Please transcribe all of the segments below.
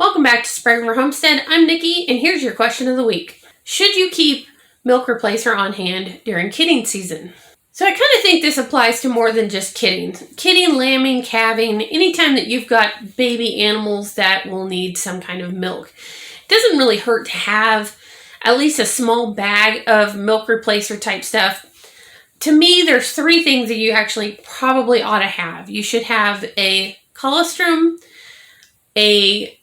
Welcome back to Spreading Homestead. I'm Nikki, and here's your question of the week. Should you keep milk replacer on hand during kidding season? So I kind of think this applies to more than just kidding. Kidding, lambing, calving, anytime that you've got baby animals that will need some kind of milk. It doesn't really hurt to have at least a small bag of milk replacer type stuff. To me, there's three things that you actually probably ought to have. You should have a colostrum, a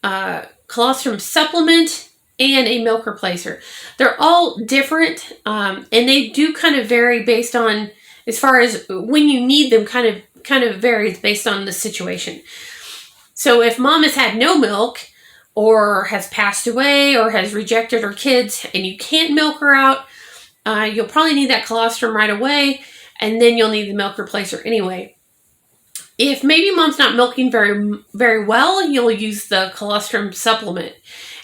colostrum supplement, and a milk replacer. They're all different, and they do kind of vary based on, as far as when you need them, kind of varies based on the situation. So if mom has had no milk, or has passed away, or has rejected her kids, and you can't milk her out, you'll probably need that colostrum right away, and then you'll need the milk replacer anyway. If maybe mom's not milking very well, you'll use the colostrum supplement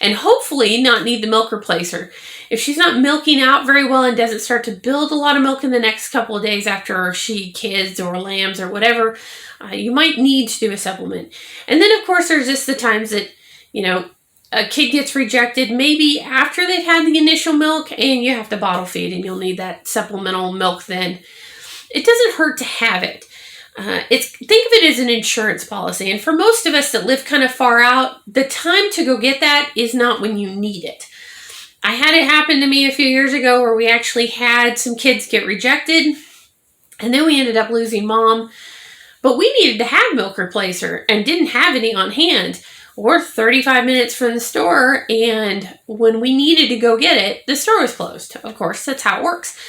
and hopefully not need the milk replacer. If she's not milking out very well and doesn't start to build a lot of milk in the next couple of days after she kids or lambs or whatever, you might need to do a supplement. And then of course there's just the times that, a kid gets rejected maybe after they've had the initial milk and you have to bottle feed and you'll need that supplemental milk then. It doesn't hurt to have it. Think of it as an insurance policy. And for most of us that live kind of far out, the time to go get that is not when you need it. I had it happen to me a few years ago where we actually had some kids get rejected and then we ended up losing mom. But we needed to have milk replacer and didn't have any on hand. We're 35 minutes from the store, and when we needed to go get it, the store was closed. Of course, that's how it works.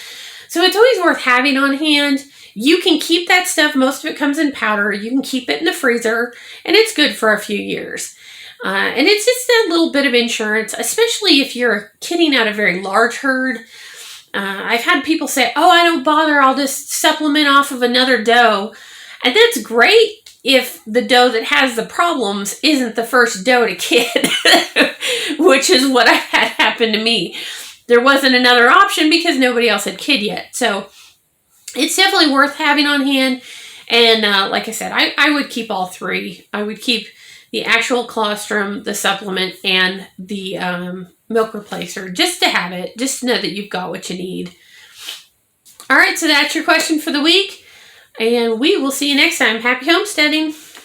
So it's always worth having on hand. You can keep that stuff. Most of it comes in powder. You can keep it in the freezer, and it's good for a few years. And it's just a little bit of insurance, especially if you're kidding out a very large herd. I've had people say, oh, I don't bother. I'll just supplement off of another doe. And that's great if the doe that has the problems isn't the first doe to kid, which is what I've had happen to me. There wasn't another option because nobody else had kid yet. So it's definitely worth having on hand. And like I said, I would keep all three. I would keep the actual colostrum, the supplement, and the milk replacer just to have it, just to know that you've got what you need. All right, so that's your question for the week. And we will see you next time. Happy homesteading.